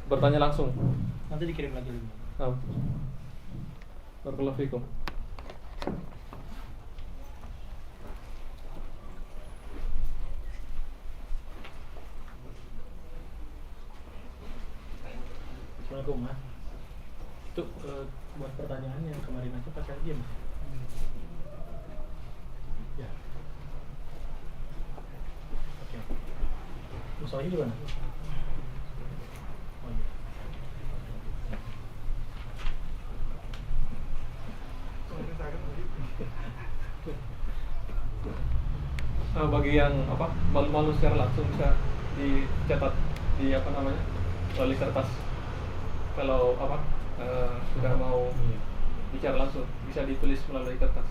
bertanya langsung. Nanti dikirim lagi. Nah. Barakallahu fikum. Assalamualaikum Mas. Itu buat pertanyaannya kemarin aja pakai aja Mas. Ya. Oke. Musoalnya di mana? Oh iya. Bagi yang malu-malu secara langsung bisa dicatat di melalui kertas. Kalau sudah mau bicara langsung bisa ditulis melalui kertas.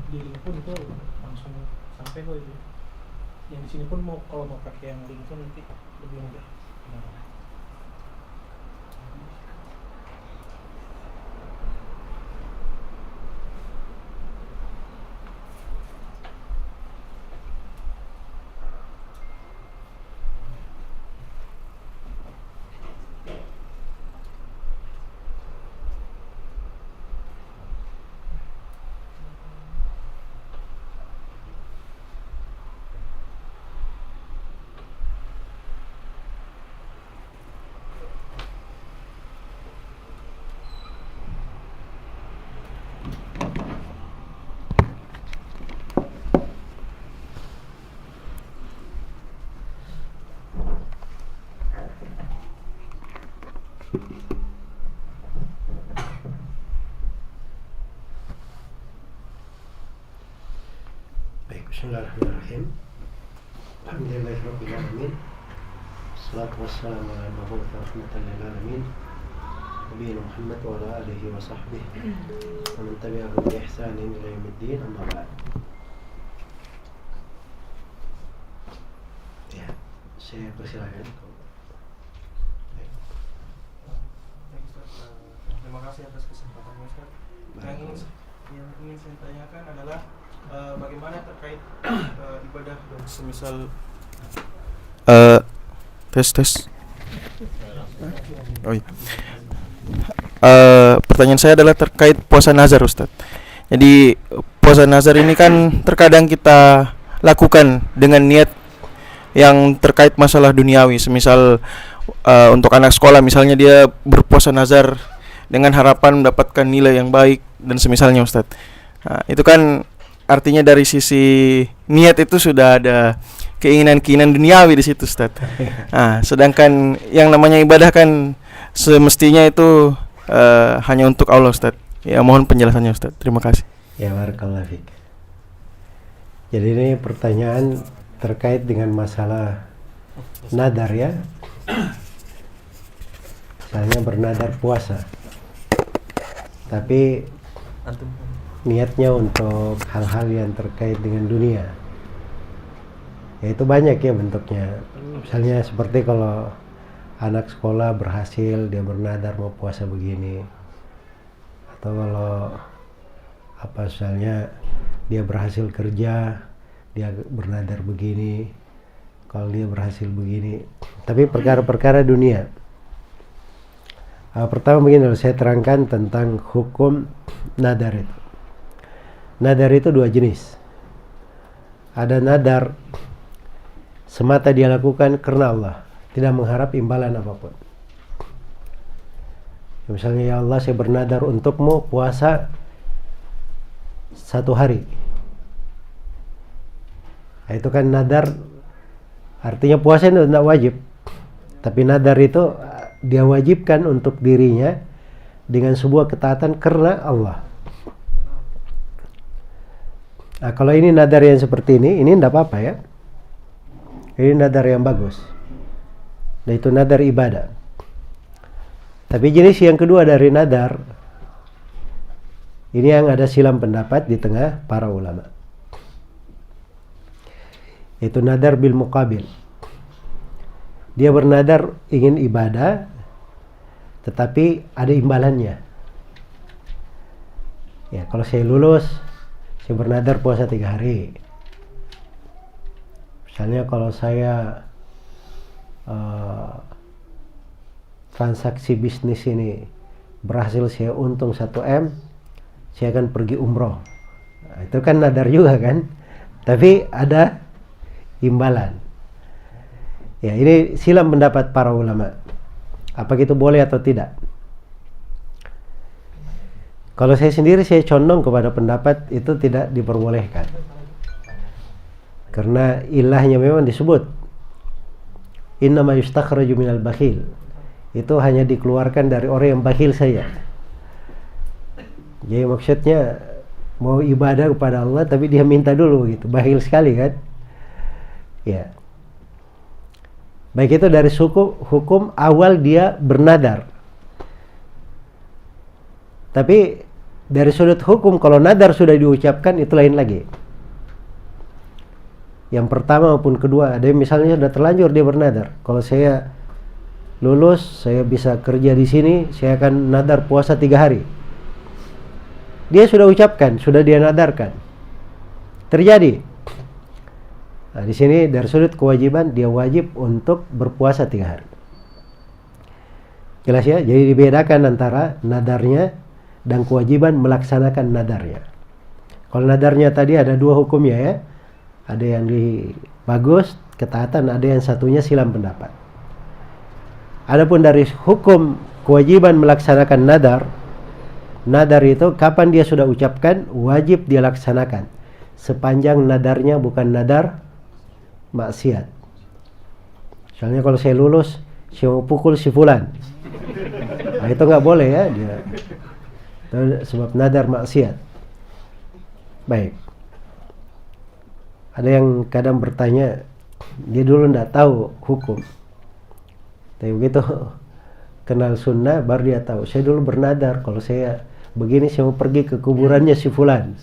Di link pun itu langsung sampai kok itu. Yang di sini pun kalau mau pakai yang link pun nanti lebih mudah. Bismillahirrahmanirrahim. Alhamdulillahirabbil alamin. Wassalatu wassalamu ala mabu'uts rahmatan lil alamin. Nabiyina Muhammad wa ala alihi wa sahbihi wa man tabi'ahum bi ihsanin ila yaumiddin, amma ba'd. Ya, saya persilakan. Terima kasih atas kesempatannya Ustaz. Yang ingin saya tanyakan adalah bagaimana terkait ibadah dan semisal tes. Oh iya. Pertanyaan saya adalah terkait puasa nazar Ustaz. Jadi puasa nazar ini kan terkadang kita lakukan dengan niat yang terkait masalah duniawi. Semisal untuk anak sekolah misalnya dia berpuasa nazar dengan harapan mendapatkan nilai yang baik dan semisalnya Ustaz. Nah, itu kan artinya dari sisi niat itu sudah ada keinginan-keinginan duniawi di situ Ustaz. Nah, sedangkan yang namanya ibadah kan semestinya itu hanya untuk Allah Ustaz. Ya, mohon penjelasannya Ustaz. Terima kasih. Ya, barakallahu fiik. Jadi ini pertanyaan terkait dengan masalah nadar ya. Misalnya bernadar puasa. Tapi niatnya untuk hal-hal yang terkait dengan dunia. Ya itu banyak ya bentuknya. Misalnya seperti kalau anak sekolah berhasil dia bernadar mau puasa begini. Atau kalau misalnya dia berhasil kerja dia bernadar begini. Kalau dia berhasil begini. Tapi perkara-perkara dunia. Pertama begini saya terangkan tentang hukum nadar itu. Nadar itu dua jenis. Ada nadar semata dia lakukan karena Allah, tidak mengharap imbalan apapun. Misalnya, ya Allah saya bernadar untukmu puasa 1 hari. Nah, itu kan nadar, artinya puasa itu tidak wajib. Tapi nadar itu dia wajibkan untuk dirinya dengan sebuah ketaatan karena Allah. Nah, kalau ini nadar yang seperti ini tidak apa-apa ya. Ini nadar yang bagus. Dan itu nadar ibadah. Tapi jenis yang kedua dari nadar, ini yang ada silam pendapat di tengah para ulama. Itu nadar bil muqabil. Dia bernadar ingin ibadah, tetapi ada imbalannya. Ya, kalau saya lulus, saya bernadar puasa 3 hari. Misalnya kalau saya transaksi bisnis ini berhasil, saya untung 1 M, saya akan pergi umroh. Nah, itu kan nadar juga kan, tapi ada imbalan. Ya, ini silam pendapat para ulama. Apa itu boleh atau tidak? Kalau saya sendiri, saya condong kepada pendapat itu tidak diperbolehkan. Karena ilahnya memang disebut innama yustakhraju minal bakhil. Itu hanya dikeluarkan dari orang yang bakhil saja. Jadi maksudnya mau ibadah kepada Allah tapi dia minta dulu gitu. Bakhil sekali kan? Ya. Baik itu dari hukum awal dia bernadar. Tapi dari sudut hukum kalau nadar sudah diucapkan itu lain lagi. Yang pertama maupun kedua, ada yang misalnya sudah terlanjur dia bernadar. Kalau saya lulus, saya bisa kerja di sini, saya akan nadar puasa 3 hari. Dia sudah ucapkan, sudah dia nadarkan. Terjadi. Nah, di sini dari sudut kewajiban dia wajib untuk berpuasa 3 hari. Jelas ya? Jadi dibedakan antara nadarnya dan kewajiban melaksanakan nadarnya. Kalau nadarnya tadi ada 2 hukumnya ya. Ada yang bagus, ketaatan, ada yang satunya silam pendapat. Adapun dari hukum kewajiban melaksanakan nadar, nadar itu kapan dia sudah ucapkan wajib dia laksanakan. Sepanjang nadarnya bukan nadar maksiat. Misalnya kalau saya lulus, saya mau pukul si fulan. Nah, itu nggak boleh ya dia. Itu sebab nadar maksiat. Baik. Ada yang kadang bertanya, dia dulu tidak tahu hukum. Tapi begitu kenal sunnah baru dia tahu. Saya dulu bernadar kalau saya begini saya mau pergi ke kuburannya si fulan.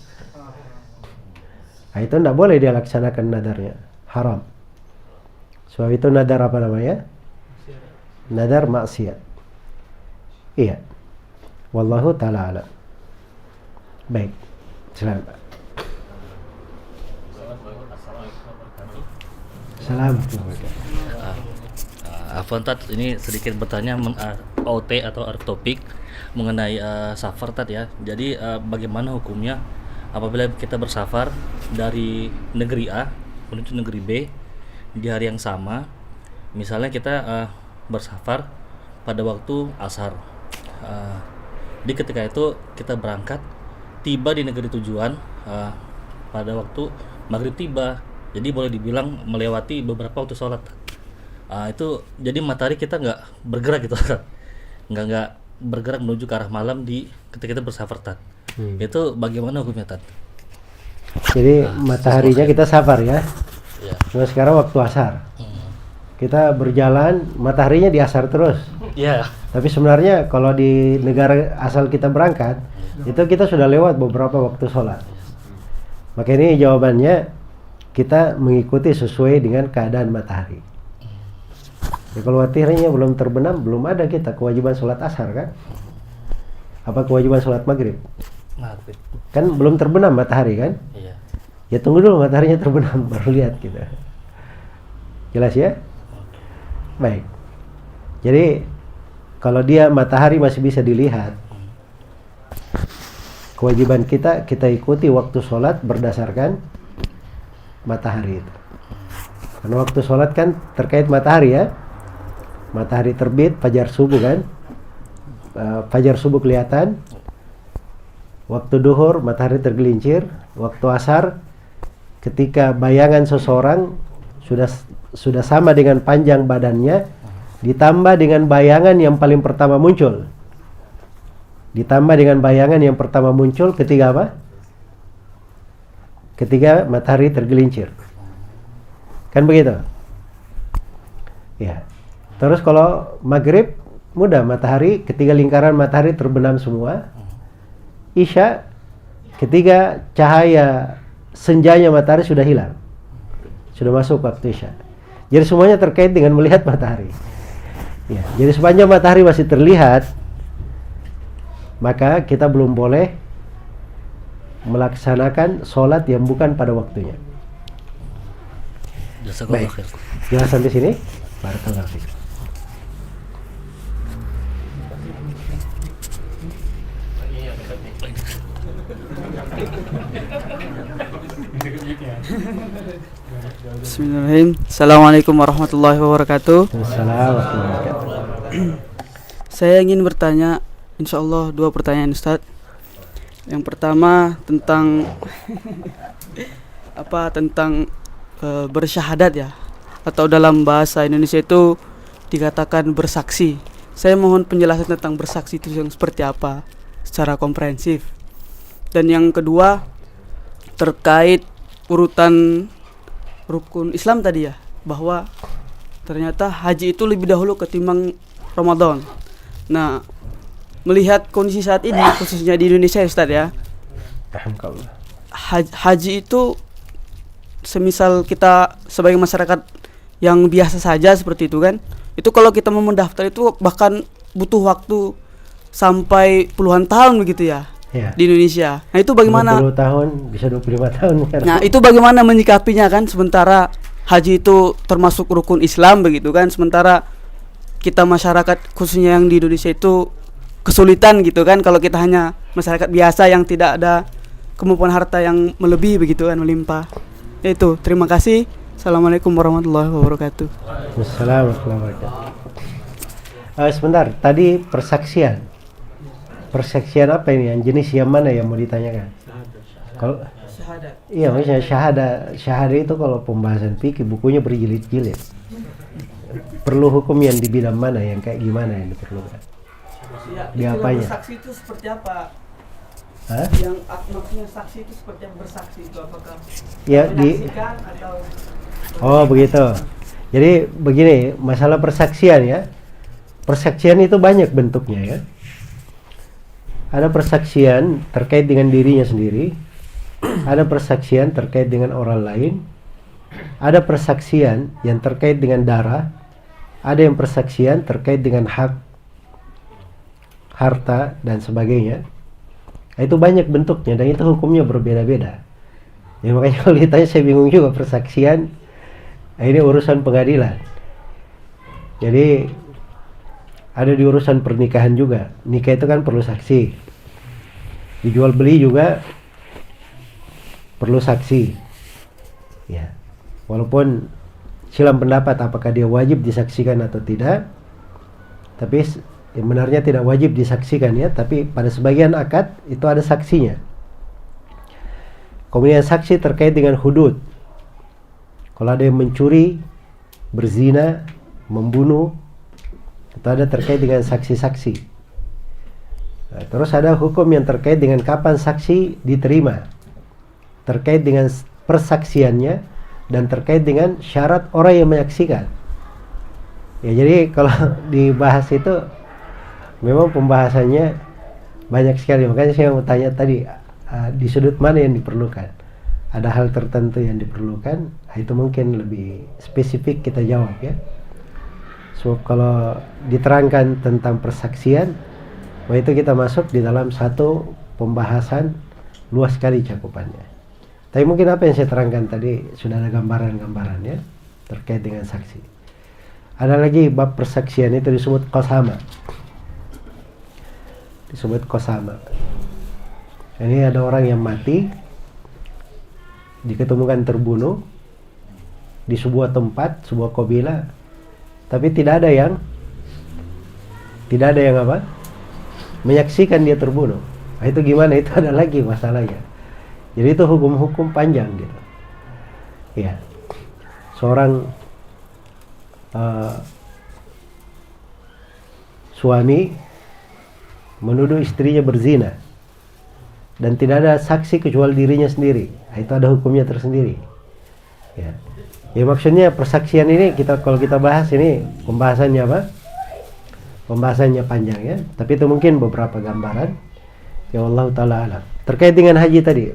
Nah, itu tidak boleh dia laksanakan nadarnya. Haram. Sebab itu nadar apa namanya? Nadar maksiat. Iya. Wallahu ta'ala a'lam. Baik. Silakan Pak. Assalamualaikum. Afwan Tat, ini sedikit bertanya OT atau out topik mengenai safar Tat ya. Jadi bagaimana hukumnya apabila kita bersafar dari negeri A menuju negeri B di hari yang sama? Misalnya kita bersafar pada waktu asar. Di ketika itu kita berangkat, tiba di negeri tujuan pada waktu maghrib tiba. Jadi boleh dibilang melewati beberapa waktu sholat. Itu jadi matahari kita nggak bergerak gitu, nggak bergerak menuju ke arah malam di ketika kita bersafar Tat. Itu bagaimana hukumnya Tat? Jadi mataharinya kita safar ya. Ya. Nah, sekarang waktu asar. Kita berjalan, mataharinya di asar terus. Ya. Tapi sebenarnya kalau di negara asal kita berangkat, itu kita sudah lewat beberapa waktu sholat. Maka ini jawabannya kita mengikuti sesuai dengan keadaan matahari. Ya, kalau mataharinya belum terbenam, belum ada kita kewajiban sholat asar kan? Apa kewajiban sholat maghrib? Maghrib. Kan belum terbenam matahari kan? Iya. Ya tunggu dulu mataharinya terbenam baru lihat kita. Jelas ya? Baik. Jadi kalau dia matahari masih bisa dilihat, kewajiban kita ikuti waktu sholat berdasarkan matahari itu. Karena waktu sholat kan terkait matahari ya. Matahari terbit, fajar subuh kan. Fajar subuh kelihatan. Waktu duhur matahari tergelincir. Waktu asar ketika bayangan seseorang sudah sama dengan panjang badannya, ditambah dengan bayangan yang paling pertama muncul. Ditambah dengan bayangan yang pertama muncul ketika apa? Ketika matahari tergelincir. Kan begitu? Ya. Terus kalau maghrib mudah, matahari ketika lingkaran matahari terbenam semua. Isya ketika cahaya senjanya matahari sudah hilang. Sudah masuk waktu isya. Jadi semuanya terkait dengan melihat matahari. Ya, jadi sepanjang matahari masih terlihat, maka kita belum boleh melaksanakan sholat yang bukan pada waktunya. Baik, jelas sampai sini. Barakallahu fiik. Bismillahirrahmanirrahim. Assalamualaikum warahmatullahi wabarakatuh. Assalamualaikum warahmatullahi wabarakatuh. Saya ingin bertanya, insya Allah 2 pertanyaan Ustadz. Yang pertama tentang tentang bersyahadat ya, atau dalam bahasa Indonesia itu dikatakan bersaksi. Saya mohon penjelasan tentang bersaksi itu yang seperti apa secara komprehensif. Dan yang kedua terkait urutan rukun Islam tadi ya, bahwa ternyata haji itu lebih dahulu ketimbang Ramadan. Nah, melihat kondisi saat ini khususnya di Indonesia ya Ustadz ya, Alhamdulillah. haji itu semisal kita sebagai masyarakat yang biasa saja seperti itu kan, itu kalau kita mau mendaftar itu bahkan butuh waktu sampai puluhan tahun begitu ya, Ya. di Indonesia. Nah itu bagaimana? 20 tahun bisa 25 tahun kan. Nah itu bagaimana menyikapinya kan, sementara haji itu termasuk rukun Islam begitu kan, sementara kita masyarakat khususnya yang di Indonesia itu kesulitan gitu kan, kalau kita hanya masyarakat biasa yang tidak ada kemampuan harta yang melebihi begitu kan, melimpah. Itu, terima kasih. Assalamualaikum warahmatullahi wabarakatuh. Assalamualaikum warahmatullahi wabarakatuh. Sebentar, tadi persaksian. Persaksian apa ini? Yang jenis yang mana yang mau ditanyakan? Kalau iya, maksudnya syahada itu kalau pembahasan fikih bukunya berjilid-jilid. Perlu hukum yang di bidang mana, yang kayak gimana yang diperlukan? Di apanya? Bersaksi itu seperti apa? Hah? Yang maksudnya saksi itu seperti apa, bersaksi itu apakah Ya di menyaksikan atau Oh begitu. Jadi begini, masalah persaksian ya. Persaksian itu banyak bentuknya ya. Ada persaksian terkait dengan dirinya sendiri, ada persaksian terkait dengan orang lain, ada persaksian yang terkait dengan darah, ada yang persaksian terkait dengan hak, harta dan sebagainya. Itu banyak bentuknya dan itu hukumnya berbeda-beda. Ya makanya kalau ditanya saya bingung juga persaksian. Ini urusan pengadilan. Jadi ada di urusan pernikahan juga. Nikah itu kan perlu saksi. Dijual beli juga perlu saksi. Ya. Walaupun silang pendapat apakah dia wajib disaksikan atau tidak. Tapi benarnya tidak wajib disaksikan ya, tapi pada sebagian akad itu ada saksinya. Kemudian saksi terkait dengan hudud. Kalau ada yang mencuri, berzina, membunuh, itu ada terkait dengan saksi-saksi. Nah, terus ada hukum yang terkait dengan kapan saksi diterima, terkait dengan persaksiannya, dan terkait dengan syarat orang yang menyaksikan. Ya jadi kalau dibahas itu memang pembahasannya banyak sekali. Makanya saya mau tanya tadi, di sudut mana yang diperlukan? Ada hal tertentu yang diperlukan, itu mungkin lebih spesifik kita jawab ya. So kalau diterangkan tentang persaksian, itu kita masuk di dalam satu pembahasan luas sekali cakupannya. Tapi mungkin apa yang saya terangkan tadi sudah ada gambaran-gambaran ya terkait dengan saksi. Ada lagi bab persaksian itu disebut qasama. Disebut qasama. Ini ada orang yang mati, diketemukan terbunuh di sebuah tempat, sebuah kabilah, tapi tidak ada yang apa? Menyaksikan dia terbunuh. Nah, itu gimana? Itu ada lagi masalahnya. Jadi itu hukum-hukum panjang gitu. Ya, seorang suami menuduh istrinya berzina dan tidak ada saksi kecuali dirinya sendiri. Nah, itu ada hukumnya tersendiri. Ya. Ya maksudnya persaksian ini kalau kita bahas ini pembahasannya apa? Pembahasannya panjang ya. Tapi itu mungkin beberapa gambaran. Ya Allah taala alam. Terkait dengan haji tadi.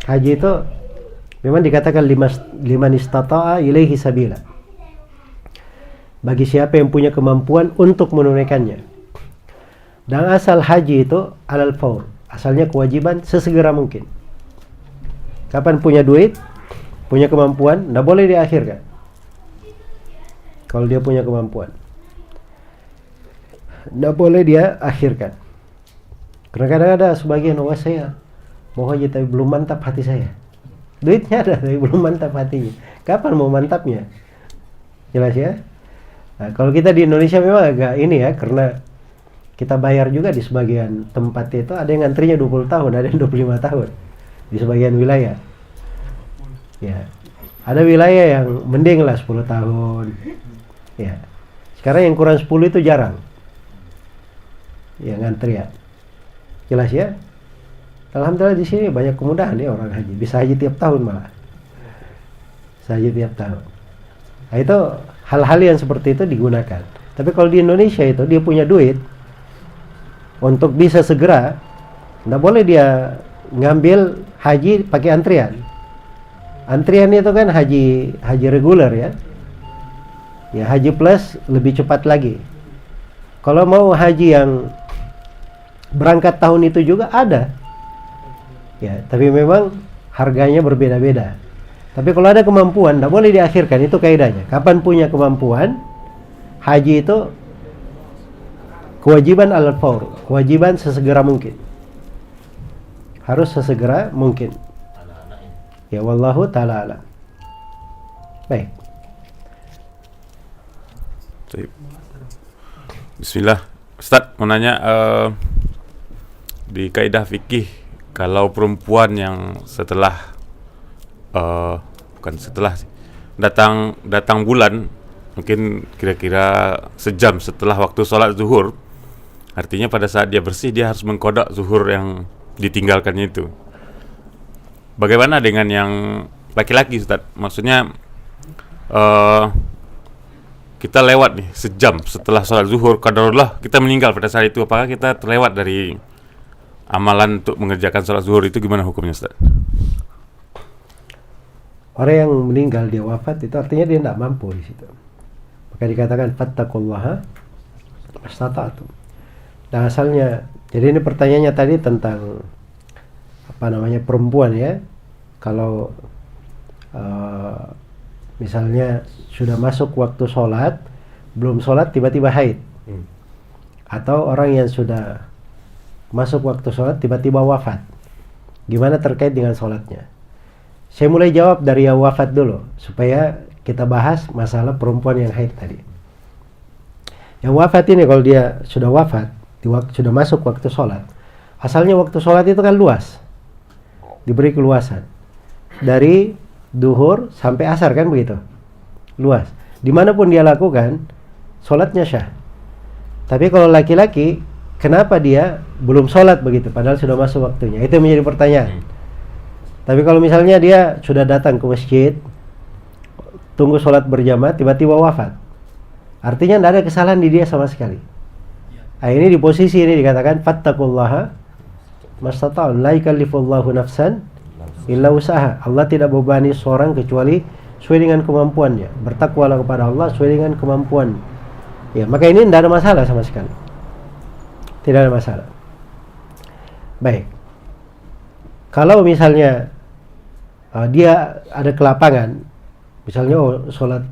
Haji itu memang dikatakan liman istata'a ilaihi sabila. Bagi siapa yang punya kemampuan untuk menunaikannya. Dan asal haji itu alal faur. Asalnya kewajiban sesegera mungkin. Kapan punya duit, punya kemampuan, tidak boleh diakhirkan. Kalau dia punya kemampuan, tidak boleh dia akhirkan. Karena kadang ada sebagian, saya mau haji tapi belum mantap hati saya. Duitnya ada tapi belum mantap hatinya. Kapan mau mantapnya? Jelas ya? Nah, kalau kita di Indonesia memang agak ini ya, karena kita bayar juga di sebagian tempat itu ada yang antrinya 20 tahun, ada yang 25 tahun di sebagian wilayah. Ya. Ada wilayah yang mending lah 10 tahun. Ya. Sekarang yang kurang 10 itu jarang. Ya ngantri ya. Jelas ya? Alhamdulillah di sini banyak kemudahan ya orang haji. Bisa haji tiap tahun malah. Bisa haji tiap tahun. Nah, itu hal-hal yang seperti itu digunakan. Tapi kalau di Indonesia itu dia punya duit untuk bisa segera, nggak boleh dia ngambil haji pakai antrian. Antrian itu kan haji reguler ya. Ya haji plus lebih cepat lagi. Kalau mau haji yang berangkat tahun itu juga ada. Ya, tapi memang harganya berbeda-beda. Tapi kalau ada kemampuan, tidak boleh diakhirkan, itu kaidahnya. Kapan punya kemampuan, haji itu kewajiban al-fawr, kewajiban sesegera mungkin. Harus sesegera mungkin. Ya wallahu ta'ala alam. Baik. Bismillah. Ustaz mau nanya, di kaidah fikih kalau perempuan yang setelah bukan setelah sih, datang bulan, mungkin kira-kira sejam setelah waktu sholat zuhur, artinya pada saat dia bersih dia harus mengkodok zuhur yang ditinggalkannya itu. Bagaimana dengan yang laki-laki, Ustaz? Maksudnya kita lewat nih sejam setelah sholat zuhur, qadarullah kita meninggal pada saat itu, apakah kita terlewat dari amalan untuk mengerjakan sholat zuhur itu, gimana hukumnya, Ustaz? Orang yang meninggal dia wafat itu artinya dia tidak mampu di situ. Maka dikatakan fattaqullaha mastata'tum. Nah asalnya, jadi ini pertanyaannya tadi tentang apa namanya perempuan ya. Kalau misalnya sudah masuk waktu sholat, belum sholat tiba-tiba haid, atau orang yang sudah masuk waktu sholat tiba-tiba wafat, gimana terkait dengan sholatnya? Saya mulai jawab dari yang wafat dulu supaya kita bahas masalah perempuan yang haid tadi. Yang wafat ini kalau dia sudah wafat, sudah masuk waktu sholat, asalnya waktu sholat itu kan luas, diberi keluasan dari duhur sampai asar kan begitu, luas. Dimanapun dia lakukan sholatnya syah. Tapi kalau laki-laki, kenapa dia belum sholat begitu padahal sudah masuk waktunya? Itu yang menjadi pertanyaan. Tapi kalau misalnya dia sudah datang ke masjid, tunggu sholat berjamaah, tiba-tiba wafat, artinya tidak ada kesalahan di dia sama sekali. Nah, ini di posisi ini dikatakan fattaqullaha mastata'un, la yukallifullahu nafsan illa usaha. Allah tidak bebani seorang kecuali sesuai dengan kemampuannya. Bertakwalah kepada Allah sesuai dengan kemampuan. Ya, maka ini tidak ada masalah sama sekali. Tidak ada masalah. Baik. Kalau misalnya dia ada kelapangan, misalnya sholat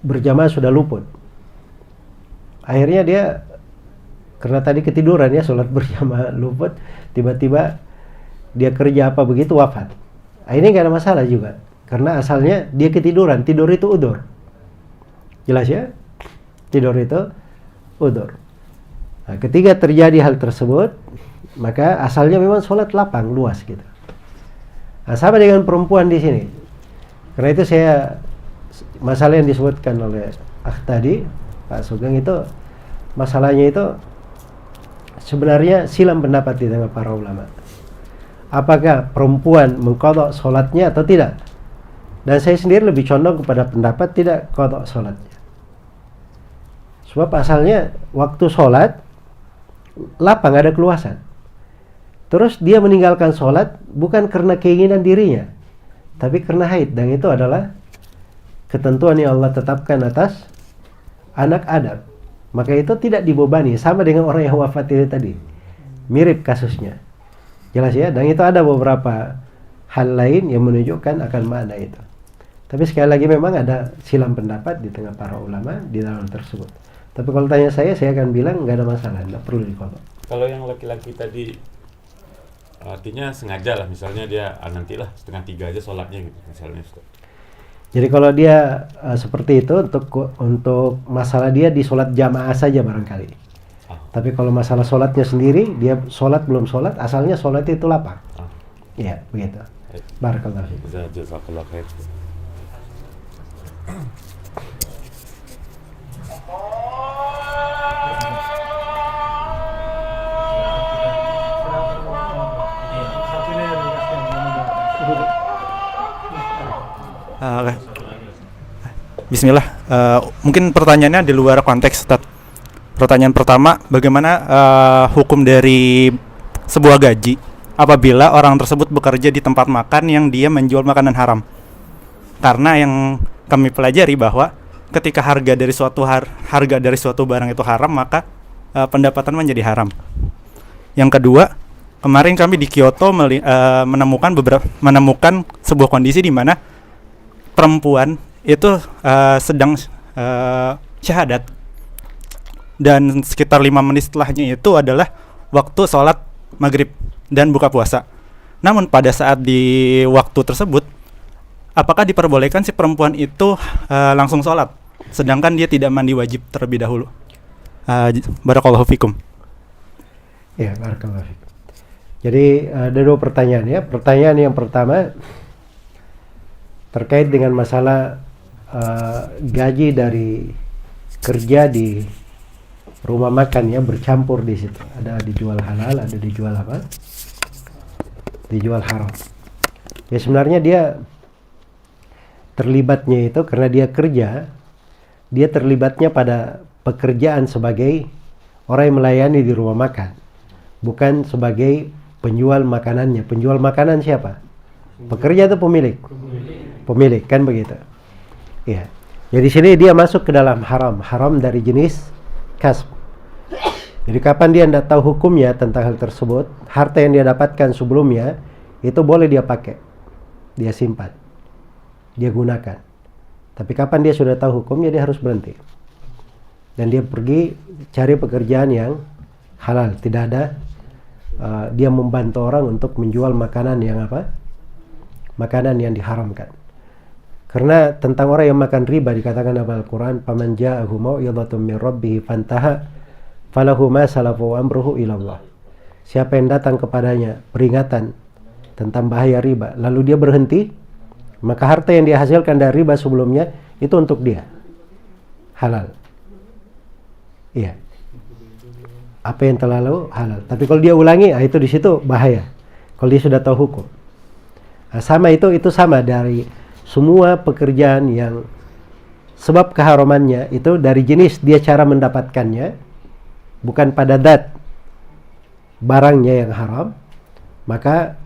berjamaah sudah luput, akhirnya dia karena tadi ketiduran ya, sholat berjamaah luput, tiba-tiba dia kerja apa begitu wafat. Nah, ini gak ada masalah juga, karena asalnya dia ketiduran. Tidur itu udzur, jelas ya, tidur itu udzur. Nah, ketika terjadi hal tersebut, maka asalnya memang sholat lapang, luas gitu. Nah, sama dengan perempuan di sini. Karena itu saya, masalah yang disebutkan oleh tadi, Pak Sugeng itu, masalahnya itu sebenarnya silam pendapat di tengah para ulama. Apakah perempuan mengqadha sholatnya atau tidak? Dan saya sendiri lebih condong kepada pendapat tidak qadha sholatnya. Sebab asalnya waktu sholat lapang, ada keluasan. Terus dia meninggalkan sholat bukan karena keinginan dirinya, tapi karena haid, dan itu adalah ketentuan yang Allah tetapkan atas anak Adam. Maka itu tidak dibebani, sama dengan orang yang wafat itu tadi, mirip kasusnya, jelas ya. Dan itu ada beberapa hal lain yang menunjukkan akan makna itu. Tapi sekali lagi memang ada silam pendapat di tengah para ulama di dalam tersebut. Tapi kalau tanya saya akan bilang nggak ada masalah, nggak perlu dikodok. Kalau yang laki-laki tadi artinya sengaja lah, misalnya dia nantilah 2:30 aja sholatnya gitu misalnya Ustaz. Jadi kalau dia seperti itu untuk masalah dia di sholat jamaah saja barangkali. Tapi kalau masalah sholatnya sendiri, dia sholat belum sholat, asalnya sholat itu lapar. Iya, begitu. Barakallahu fiik. Jazakallah khair. Oke. Bismillah. Mungkin pertanyaannya di luar konteks, Ustaz. Pertanyaan pertama, bagaimana hukum dari sebuah gaji apabila orang tersebut bekerja di tempat makan yang dia menjual makanan haram? Karena yang kami pelajari bahwa ketika harga dari suatu barang itu haram, maka pendapatan menjadi haram. Yang kedua, kemarin kami di Kyoto menemukan sebuah kondisi di mana perempuan itu sedang syahadat, dan sekitar 5 menit setelahnya itu adalah waktu sholat maghrib dan buka puasa. Namun pada saat di waktu tersebut, apakah diperbolehkan si perempuan itu langsung sholat, sedangkan dia tidak mandi wajib terlebih dahulu? Barakallahu fikum. Ya, barakallahu fikum. Jadi ada 2 pertanyaan ya. Pertanyaan yang pertama terkait dengan masalah gaji dari kerja di rumah makan ya, bercampur di situ. Ada dijual halal, ada dijual apa? Dijual haram. Ya sebenarnya dia terlibatnya itu karena dia kerja, dia terlibatnya pada pekerjaan sebagai orang yang melayani di rumah makan, bukan sebagai penjual makanannya. Penjual makanan siapa? Pekerja itu pemilik kan begitu. Ya. Jadi sini dia masuk ke dalam haram dari jenis kasb. Jadi kapan dia tidak tahu hukumnya tentang hal tersebut, harta yang dia dapatkan sebelumnya itu boleh dia pakai, dia simpan, dia gunakan. Tapi kapan dia sudah tahu hukumnya, dia harus berhenti dan dia pergi cari pekerjaan yang halal. Tidak ada dia membantu orang untuk menjual makanan yang apa? Makanan yang diharamkan. Karena tentang orang yang makan riba dikatakan dalam Al-Quran, "Faman ja'ahu mau'izatun min rabbih fantaha falahu ma salafa wa amruhu ila Allah." Siapa yang datang kepadanya peringatan tentang bahaya riba, lalu dia berhenti, maka harta yang dia hasilkan dari riba sebelumnya itu untuk dia halal. Iya. Apa yang telah lalu halal. Tapi kalau dia ulangi, itu di situ bahaya. Kalau dia sudah tahu hukum. Nah, sama itu sama dari semua pekerjaan yang sebab keharamannya itu dari jenis dia cara mendapatkannya, bukan pada zat barangnya yang haram, maka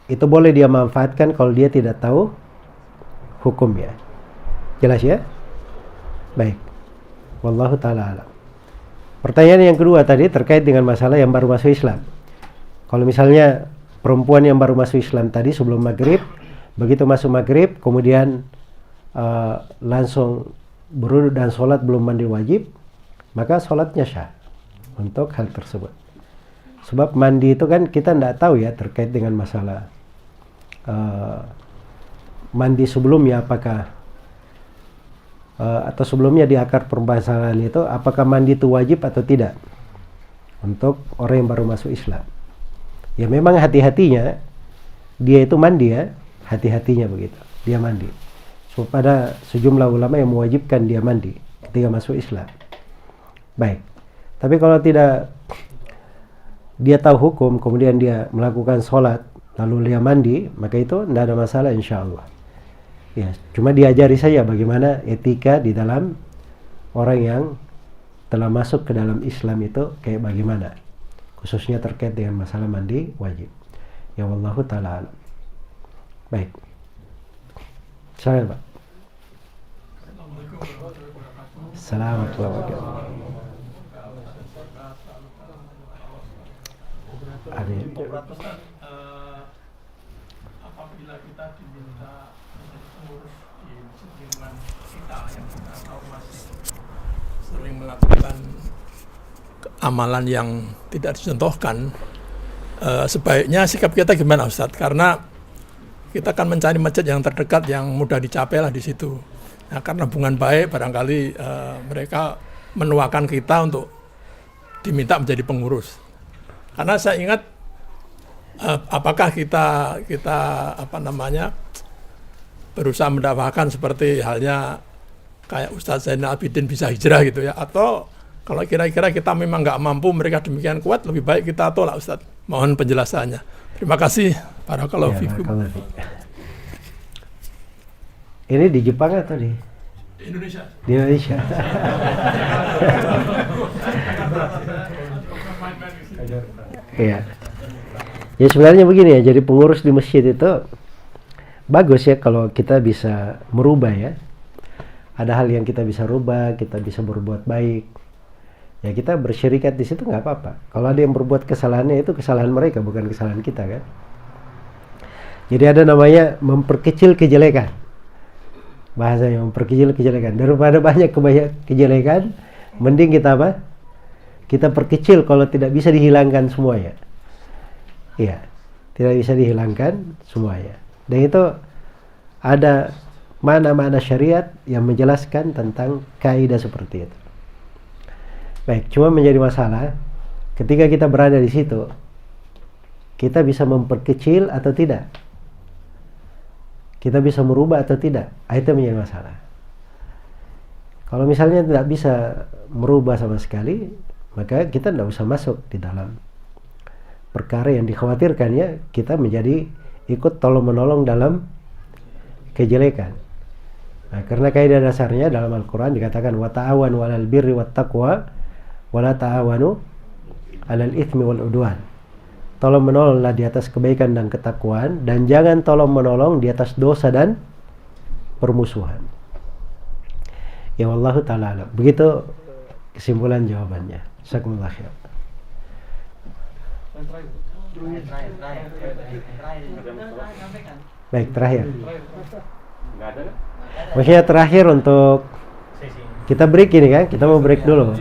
itu boleh dia manfaatkan kalau dia tidak tahu hukumnya. Jelas ya? Baik. Wallahu ta'ala alam. Pertanyaan yang kedua tadi terkait dengan masalah yang baru masuk Islam. Kalau misalnya perempuan yang baru masuk Islam tadi sebelum maghrib, begitu masuk maghrib kemudian langsung berwudu dan sholat belum mandi wajib, maka sholatnya syah untuk hal tersebut. Sebab mandi itu kan kita tidak tahu ya terkait dengan masalah mandi sebelumnya apakah atau sebelumnya di akar permasalahan itu apakah mandi itu wajib atau tidak untuk orang yang baru masuk Islam. Ya memang hati-hatinya dia itu mandi ya, hati-hatinya begitu dia mandi. So pada sejumlah ulama yang mewajibkan dia mandi ketika masuk Islam. Baik. Tapi kalau tidak dia tahu hukum kemudian dia melakukan sholat lalu dia mandi, maka itu tidak ada masalah insyaallah. Ya, cuma diajari saja bagaimana etika di dalam orang yang telah masuk ke dalam Islam itu kayak bagaimana, khususnya terkait dengan masalah mandi wajib. Ya wallahu ta'ala alam. Baik. Silakan Pak. Assalamualaikum warahmatullahi wabarakatuh. Apabila kita diminta mengurus di lingkungan kita yang kita tahu masih sering melakukan amalan yang tidak dicontohkan, sebaiknya sikap kita gimana Ustadz? Karena kita akan mencari masjid yang terdekat, yang mudah dicapai lah di situ. Nah, karena hubungan baik, barangkali mereka menuakan kita untuk diminta menjadi pengurus. Karena saya ingat, apakah kita berusaha mendakwakan seperti halnya kayak Ustadz Zainal Abidin bisa hijrah gitu ya, atau kalau kira-kira kita memang nggak mampu, mereka demikian kuat, lebih baik kita tolak Ustadz. Mohon penjelasannya. Terima kasih. Barakallahu fikum. Ini di Jepang atau di Indonesia? Di Indonesia. Iya. Ya sebenarnya begini ya, jadi pengurus di masjid itu bagus ya kalau kita bisa merubah ya. Ada hal yang kita bisa rubah, kita bisa berbuat baik. Ya kita bersyirikat di situ nggak apa-apa. Kalau ada yang berbuat kesalahannya, itu kesalahan mereka, bukan kesalahan kita kan. Jadi ada namanya memperkecil kejelekan. Bahasanya memperkecil kejelekan. Daripada banyak kejelekan, mending kita apa? Kita perkecil kalau tidak bisa dihilangkan semuanya. Iya, tidak bisa dihilangkan semuanya. Dan itu ada makna-makna syariat yang menjelaskan tentang kaidah seperti itu. Baik, cuma menjadi masalah ketika kita berada di situ, kita bisa memperkecil atau tidak? Kita bisa merubah atau tidak? Itu menjadi masalah. Kalau misalnya tidak bisa merubah sama sekali, maka kita tidak usah masuk di dalam perkara yang dikhawatirkan ya, kita menjadi ikut tolong-menolong dalam kejelekan. Nah, karena kaidah dasarnya dalam Al-Quran dikatakan wa ta'awanu 'alal birri wat taqwa wa la ta'awanu 'alal itsmi wal 'udwan. Tolong menolonglah di atas kebaikan dan ketakwaan, dan jangan tolong menolong di atas dosa dan permusuhan. Ya wallahu ta'ala alam. Begitu kesimpulan jawabannya. Jazakumullah khair. Baik, terakhir. Maksudnya terakhir untuk kita break ini kan, kita mau break dulu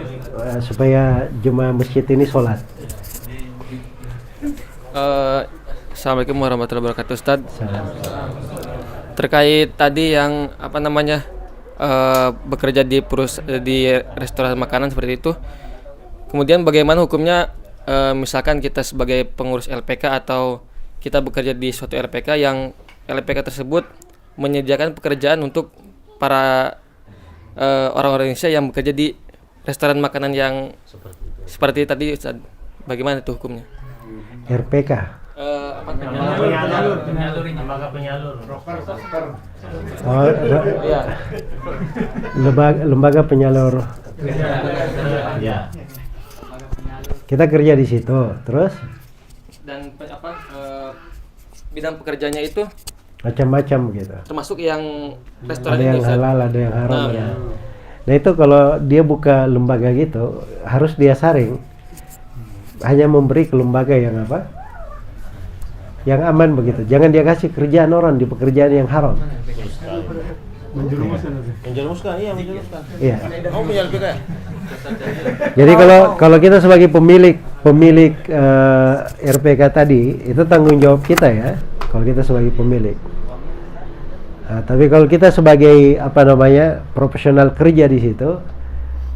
supaya jemaah masjid ini sholat. Assalamualaikum warahmatullahi wabarakatuh, Ustadz. Terkait tadi yang bekerja di restoran makanan seperti itu, kemudian bagaimana hukumnya misalkan kita sebagai pengurus LPK atau kita bekerja di suatu LPK yang LPK tersebut menyediakan pekerjaan untuk para orang-orang Indonesia yang bekerja di restoran makanan yang seperti tadi, Ustadz. Bagaimana itu hukumnya? RPK. Lembaga penyalur. Kita kerja di situ, terus? Dan bidang pekerjaannya itu macam-macam gitu. termasuk yang restoran Ada yang itu, halal, ada yang haram. Nah, Ya. Nah itu kalau dia buka lembaga gitu, harus dia saring. Hanya memberi ke lembaga yang apa? Yang aman begitu. Jangan dia kasih kerjaan orang di pekerjaan yang haram. Menjerumuskan, iya menjerumuskan. Iya. Kamu punya LPK ya? Jadi kalau kita sebagai pemilik RPK tadi, itu tanggung jawab kita ya. Kalau kita sebagai pemilik. Nah, tapi kalau kita sebagai profesional kerja di situ,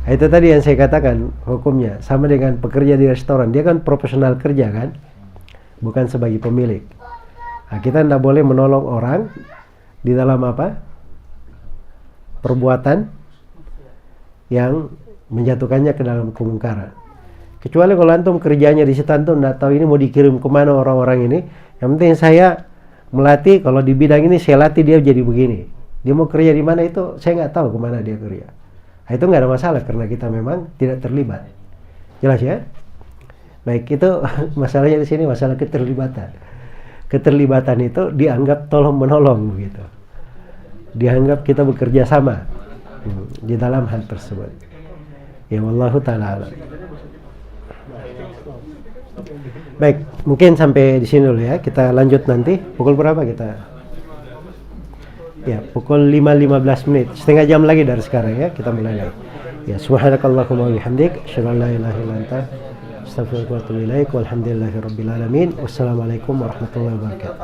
itu tadi yang saya katakan hukumnya sama dengan pekerja di restoran. Dia kan profesional kerja kan, bukan sebagai pemilik. Nah, kita tidak boleh menolong orang di dalam perbuatan yang menjatuhkannya ke dalam kemungkaran. Kecuali kalau antum kerjanya di situ, antum tidak tahu ini mau dikirim kemana orang-orang ini. Yang penting saya melatih, kalau di bidang ini saya latih dia jadi begini. Dia mau kerja di mana itu saya nggak tahu kemana dia kerja. Nah, itu nggak ada masalah karena kita memang tidak terlibat. Jelas ya? Baik, itu masalahnya di sini masalah keterlibatan. Keterlibatan itu dianggap tolong menolong begitu. Dianggap kita bekerja sama di dalam hal tersebut. Ya wallahu ta'ala alam. Baik, mungkin sampai di sini dulu ya. Kita lanjut nanti. Pukul berapa kita? Ya, pukul 5.15 menit. Setengah jam lagi dari sekarang ya. Kita mulai lagi. Ya, subhanakallahumma wa bihamdik, asyhadu an la ilaha illa anta, Astaghfiruka wa atubu ilaik. Walhamdulillahirabbil alamin. Wassalamualaikum warahmatullahi wabarakatuh.